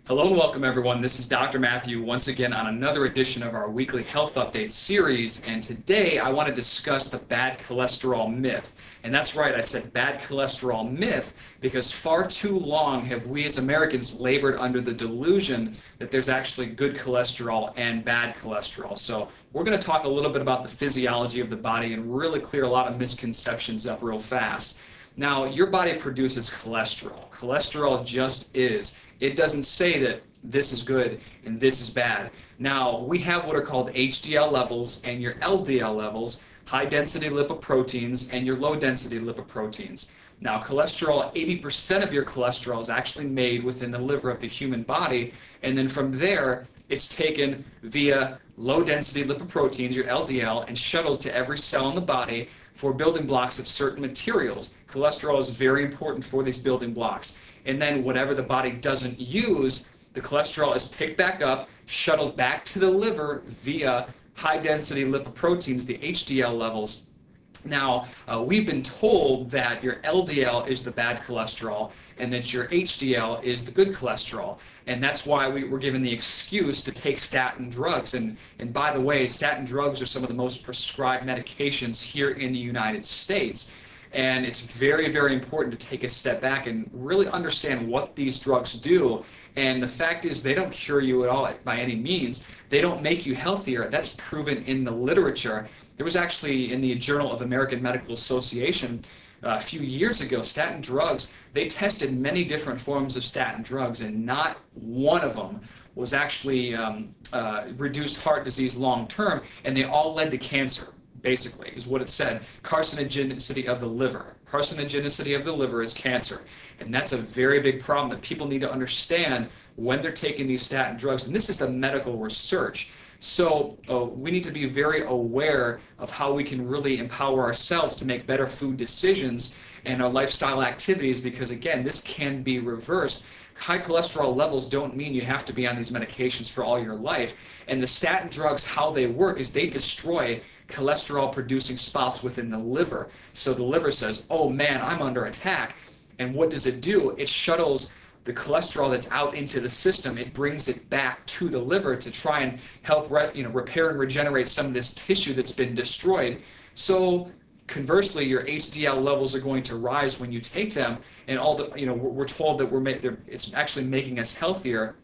Hello and welcome everyone. This is Dr. Matthew once again on another edition of our weekly health update series, and today I want to discuss the bad cholesterol myth. And that's right, I said bad cholesterol myth because far too long have we as Americans labored under the delusion that there's actually good cholesterol and bad cholesterol. So we're going to talk a little bit about the physiology of the body and really clear a lot of misconceptions up real fast. Now, your body produces cholesterol. Cholesterol just is. It doesn't say that this is good and this is bad. Now, we have what are called HDL levels and your LDL levels, high-density lipoproteins and your low-density lipoproteins. Now, cholesterol, 80% of your cholesterol is actually made within the liver of the human body, and then from there, it's taken via low-density lipoproteins, your LDL, and shuttled to every cell in the body for building blocks of certain materials. Cholesterol is very important for these building blocks. And then whatever the body doesn't use, the cholesterol is picked back up, shuttled back to the liver via high-density lipoproteins, the HDL levels. Now, we've been told that your LDL is the bad cholesterol and that your HDL is the good cholesterol. And that's why we were given the excuse to take statin drugs. And by the way, statin drugs are some of the most prescribed medications here in the United States. And it's very, very important to take a step back and really understand what these drugs do. And the fact is, they don't cure you at all by any means. They don't make you healthier. That's proven in the literature. There was actually in the Journal of American Medical Association a few years ago, statin drugs, they tested many different forms of statin drugs, and not one of them was actually reduced heart disease long term, and they all led to cancer. Basically, is what it said. Carcinogenicity of the liver. Carcinogenicity of the liver is cancer. And that's a very big problem that people need to understand when they're taking these statin drugs. And this is the medical research. So we need to be very aware of how we can really empower ourselves to make better food decisions and our lifestyle activities, because again, this can be reversed. High cholesterol levels don't mean you have to be on these medications for all your life. And the statin drugs, how they work is they destroy cholesterol producing spots within the liver. So the liver says, oh man, I'm under attack. And what does it do? It shuttles the cholesterol that's out into the system. It brings it back to the liver to try and help repair and regenerate some of this tissue that's been destroyed. So conversely, your HDL levels are going to rise when you take them, and all the we're told that it's actually making us healthier,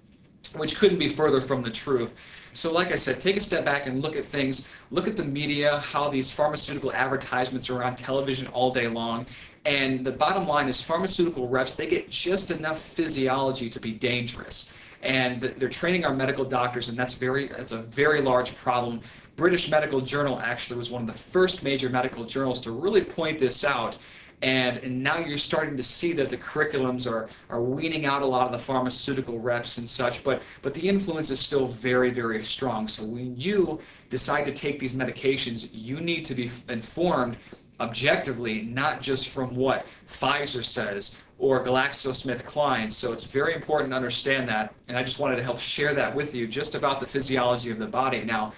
which couldn't be further from the truth. So like I said, take a step back and look at things, look at the media, how these pharmaceutical advertisements are on television all day long, and the bottom line is pharmaceutical reps, they get just enough physiology to be dangerous. And they're training our medical doctors, and that's a very large problem. British Medical Journal actually was one of the first major medical journals to really point this out. And now you're starting to see that the curriculums are weaning out a lot of the pharmaceutical reps and such, but the influence is still very, very strong. So when you decide to take these medications, you need to be informed objectively, not just from what Pfizer says or GlaxoSmithKline. So it's very important to understand that, and I just wanted to help share that with you just about the physiology of the body. Now,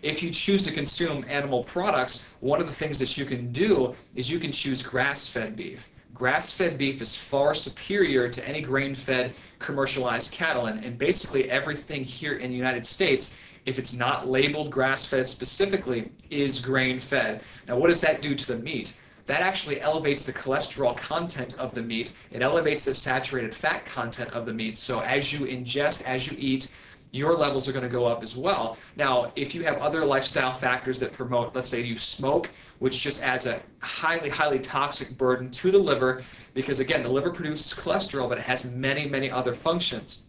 if you choose to consume animal products, one of the things that you can do is you can choose grass-fed beef. Grass-fed beef is far superior to any grain-fed commercialized cattle, and basically everything here in the United States, if it's not labeled grass-fed specifically, is grain-fed. Now, what does that do to the meat? That actually elevates the cholesterol content of the meat. It elevates the saturated fat content of the meat. So as you ingest, as you eat, your levels are going to go up as well. Now, if you have other lifestyle factors that promote, let's say you smoke, which just adds a highly, highly toxic burden to the liver, because again, the liver produces cholesterol, but it has many, many other functions.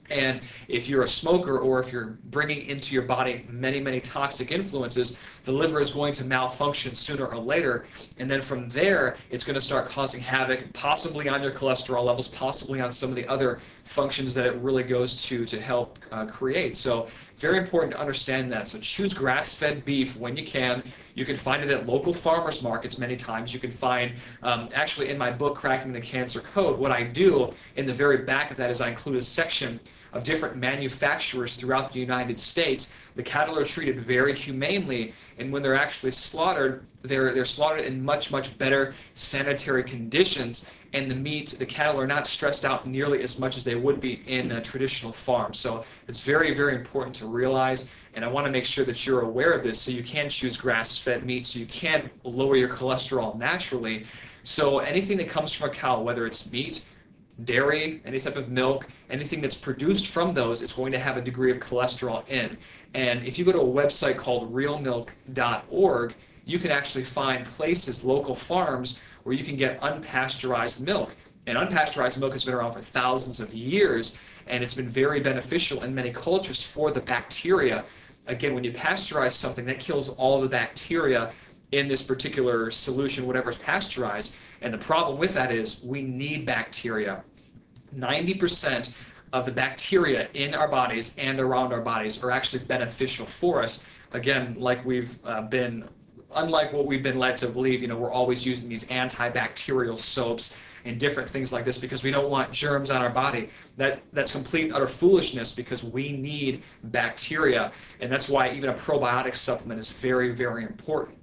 And if you're a smoker, or if you're bringing into your body many, many toxic influences, the liver is going to malfunction sooner or later. And then from there, it's going to start causing havoc, possibly on your cholesterol levels, possibly on some of the other functions that it really goes to help create. So very important to understand that. So choose grass-fed beef when you can. You can find it at local farmers markets many times. You can find, actually in my book, Cracking the Cancer Code, what I do in the very back of that is I include a section of different manufacturers throughout the United States. The cattle are treated very humanely, and when they're actually slaughtered, they're slaughtered in much, much better sanitary conditions, and the cattle are not stressed out nearly as much as they would be in a traditional farm. So it's very, very important to realize, and I want to make sure that you're aware of this so you can choose grass-fed meat, so you can lower your cholesterol naturally. So anything that comes from a cow, whether it's meat, dairy, any type of milk, anything that's produced from those is going to have a degree of cholesterol in. And if you go to a website called realmilk.org, you can actually find places, local farms, where you can get unpasteurized milk. And unpasteurized milk has been around for thousands of years, and it's been very beneficial in many cultures for the bacteria. Again, when you pasteurize something, that kills all the bacteria in this particular solution, whatever's pasteurized. And the problem with that is we need bacteria. 90% of the bacteria in our bodies and around our bodies are actually beneficial for us. Again, unlike what we've been led to believe, we're always using these antibacterial soaps and different things like this because we don't want germs on our body. That's complete and utter foolishness, because we need bacteria, and that's why even a probiotic supplement is very, very important.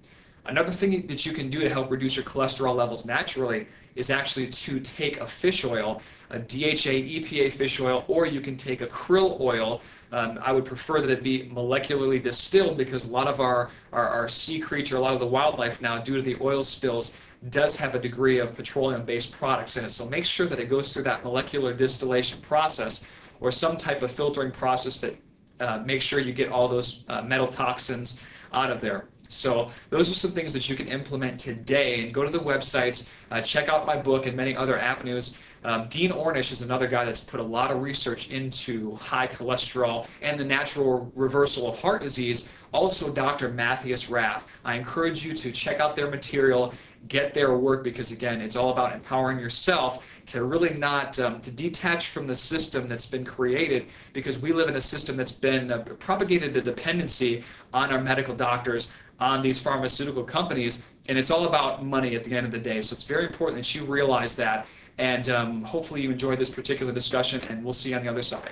Another thing that you can do to help reduce your cholesterol levels naturally is actually to take a fish oil, a DHA, EPA fish oil, or you can take a krill oil. I would prefer that it be molecularly distilled, because a lot of our sea creature, a lot of the wildlife now, due to the oil spills, does have a degree of petroleum-based products in it. So make sure that it goes through that molecular distillation process or some type of filtering process that makes sure you get all those metal toxins out of there. So those are some things that you can implement today, and go to the websites, check out my book and many other avenues. Dean Ornish is another guy that's put a lot of research into high cholesterol and the natural reversal of heart disease. Also, Dr. Matthias Rath. I encourage you to check out their material, get their work, because again, it's all about empowering yourself to really not to detach from the system that's been created, because we live in a system that's been propagated a dependency on our medical doctors, on these pharmaceutical companies, and it's all about money at the end of the day. So it's very important that you realize that, and hopefully you enjoyed this particular discussion, and we'll see you on the other side.